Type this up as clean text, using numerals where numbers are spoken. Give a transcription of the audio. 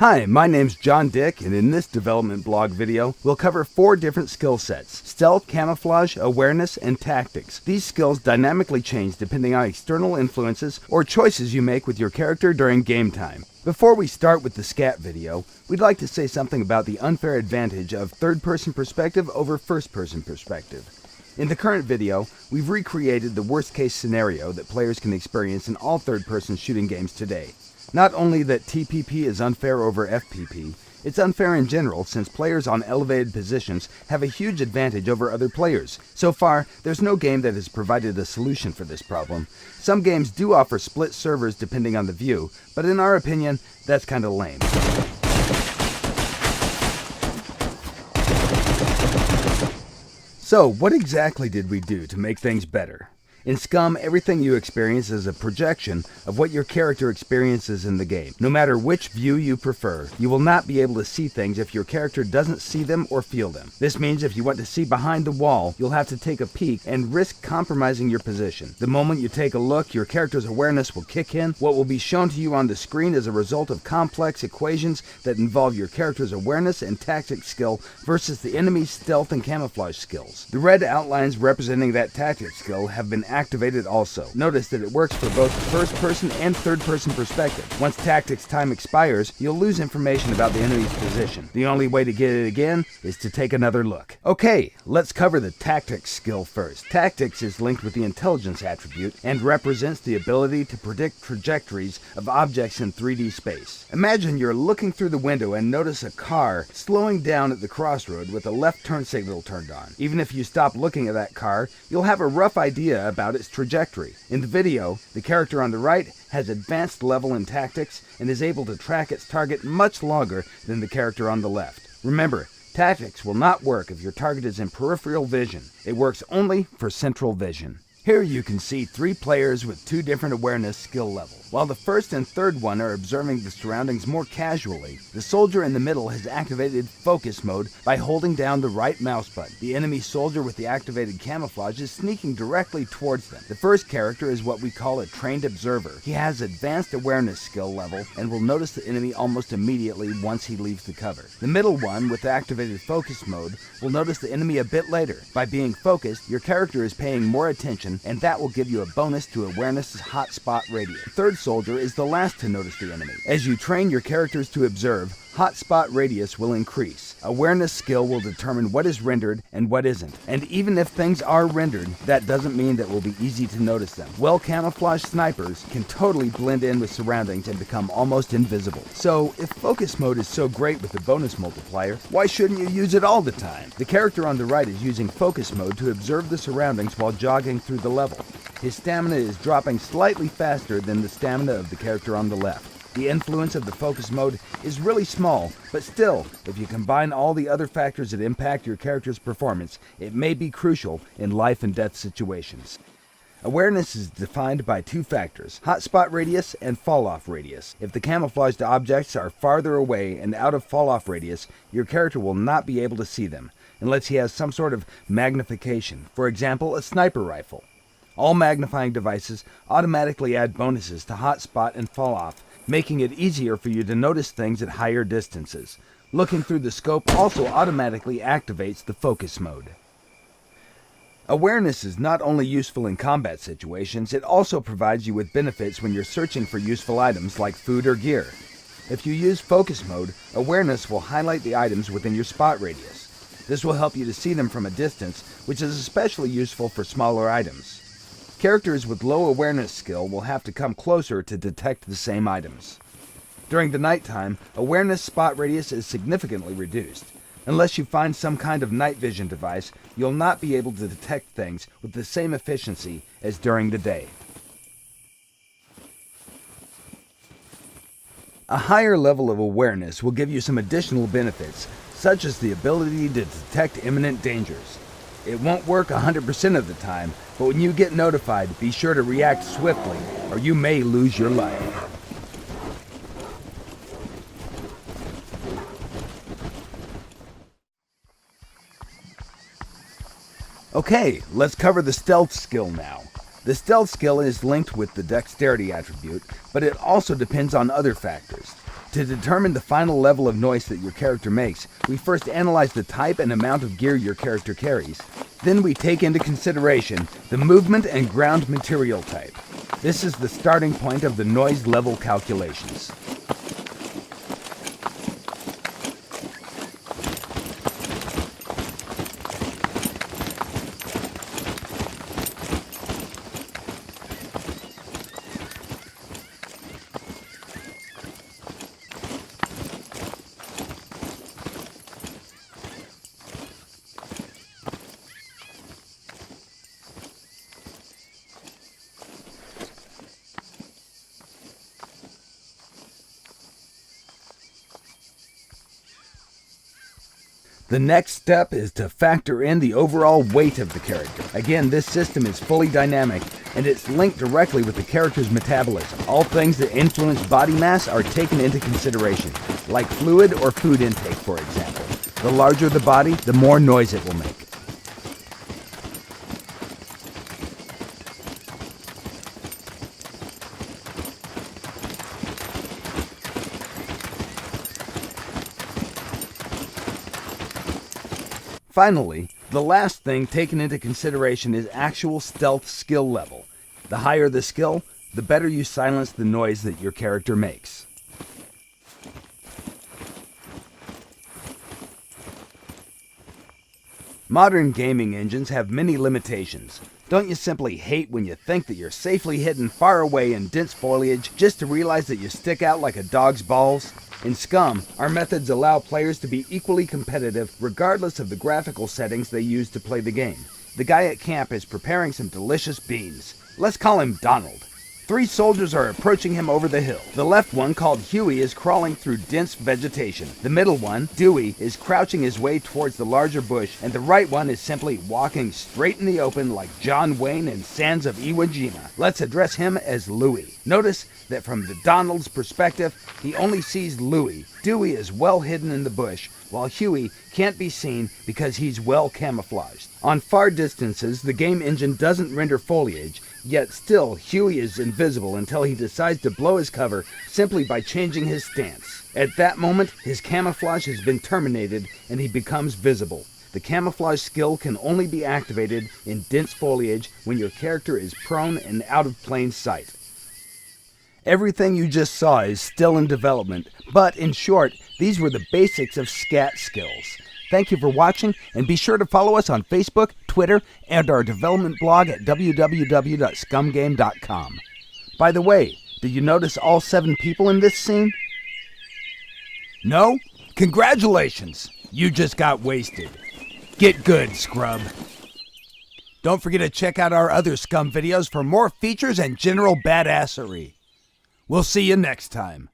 Hi, my name's John Dick, and in this development blog video, we'll cover 4 different skill sets: stealth, camouflage, awareness, and tactics. These skills dynamically change depending on external influences or choices you make with your character during game time. Before we start with the scat video, we'd like to say something about the unfair advantage of third-person perspective over first-person perspective. In the current video, we've recreated the worst-case scenario that players can experience in all third-person shooting games today. Not only that TPP is unfair over FPP, it's unfair in general since players on elevated positions have a huge advantage over other players. So far, there's no game that has provided a solution for this problem. Some games do offer split servers depending on the view, but in our opinion, that's kinda lame. So, what exactly did we do to make things better? In SCUM, everything you experience is a projection of what your character experiences in the game. No matter which view you prefer, you will not be able to see things if your character doesn't see them or feel them. This means if you want to see behind the wall, you'll have to take a peek and risk compromising your position. The moment you take a look, your character's awareness will kick in. What will be shown to you on the screen is a result of complex equations that involve your character's awareness and tactic skill versus the enemy's stealth and camouflage skills. The red outlines representing that tactic skill have been activated also. Notice that it works for both first-person and third-person perspective. Once tactics time expires, you'll lose information about the enemy's position. The only way to get it again is to take another look. Okay, let's cover the tactics skill first. Tactics is linked with the intelligence attribute and represents the ability to predict trajectories of objects in 3D space. Imagine you're looking through the window and notice a car slowing down at the crossroad with a left turn signal turned on. Even if you stop looking at that car, you'll have a rough idea about its trajectory. In the video, the character on the right has advanced level in tactics and is able to track its target much longer than the character on the left. Remember, tactics will not work if your target is in peripheral vision. It works only for central vision. Here you can see 3 players with 2 different awareness skill levels. While the first and third one are observing the surroundings more casually, the soldier in the middle has activated focus mode by holding down the right mouse button. The enemy soldier with the activated camouflage is sneaking directly towards them. The first character is what we call a trained observer. He has advanced awareness skill level and will notice the enemy almost immediately once he leaves the cover. The middle one with the activated focus mode will notice the enemy a bit later. By being focused, your character is paying more attention, and that will give you a bonus to awareness's hotspot radius. The third soldier is the last to notice the enemy. As you train your characters to observe, hotspot radius will increase. Awareness skill will determine what is rendered and what isn't. And even if things are rendered, that doesn't mean that it will be easy to notice them. Well-camouflaged snipers can totally blend in with surroundings and become almost invisible. So, if focus mode is so great with the bonus multiplier, why shouldn't you use it all the time? The character on the right is using focus mode to observe the surroundings while jogging through the level. His stamina is dropping slightly faster than the stamina of the character on the left. The influence of the focus mode is really small, but still, if you combine all the other factors that impact your character's performance, it may be crucial in life and death situations. Awareness is defined by 2 factors, hotspot radius and fall-off radius. If the camouflaged objects are farther away and out of fall-off radius, your character will not be able to see them, unless he has some sort of magnification, for example, a sniper rifle. All magnifying devices automatically add bonuses to hotspot and fall-off, making it easier for you to notice things at higher distances. Looking through the scope also automatically activates the focus mode. Awareness is not only useful in combat situations, it also provides you with benefits when you're searching for useful items like food or gear. If you use focus mode, awareness will highlight the items within your spot radius. This will help you to see them from a distance, which is especially useful for smaller items. Characters with low awareness skill will have to come closer to detect the same items. During the nighttime, awareness spot radius is significantly reduced. Unless you find some kind of night vision device, you'll not be able to detect things with the same efficiency as during the day. A higher level of awareness will give you some additional benefits, such as the ability to detect imminent dangers. It won't work 100% of the time, but when you get notified, be sure to react swiftly, or you may lose your life. Okay, let's cover the stealth skill now. The stealth skill is linked with the dexterity attribute, but it also depends on other factors. To determine the final level of noise that your character makes, we first analyze the type and amount of gear your character carries. Then we take into consideration the movement and ground material type. This is the starting point of the noise level calculations. The next step is to factor in the overall weight of the character. Again, this system is fully dynamic, and it's linked directly with the character's metabolism. All things that influence body mass are taken into consideration, like fluid or food intake, for example. The larger the body, the more noise it will make. Finally, the last thing taken into consideration is actual stealth skill level. The higher the skill, the better you silence the noise that your character makes. Modern gaming engines have many limitations. Don't you simply hate when you think that you're safely hidden far away in dense foliage just to realize that you stick out like a dog's balls? In SCUM, our methods allow players to be equally competitive regardless of the graphical settings they use to play the game. The guy at camp is preparing some delicious beans. Let's call him Donald. 3 soldiers are approaching him over the hill. The left one, called Huey, is crawling through dense vegetation. The middle one, Dewey, is crouching his way towards the larger bush, and the right one is simply walking straight in the open like John Wayne in Sands of Iwo Jima. Let's address him as Louie. Notice that from the Donald's perspective, he only sees Louie. Dewey is well hidden in the bush, while Huey can't be seen because he's well camouflaged. On far distances, the game engine doesn't render foliage, yet still Huey is invisible until he decides to blow his cover simply by changing his stance. At that moment, his camouflage has been terminated and he becomes visible. The camouflage skill can only be activated in dense foliage when your character is prone and out of plain sight. Everything you just saw is still in development, but in short, these were the basics of SCAT skills. Thank you for watching, and be sure to follow us on Facebook, Twitter, and our development blog at www.scumgame.com. By the way, did you notice all 7 people in this scene? No? Congratulations! You just got wasted. Get good, scrub. Don't forget to check out our other SCUM videos for more features and general badassery. We'll see you next time.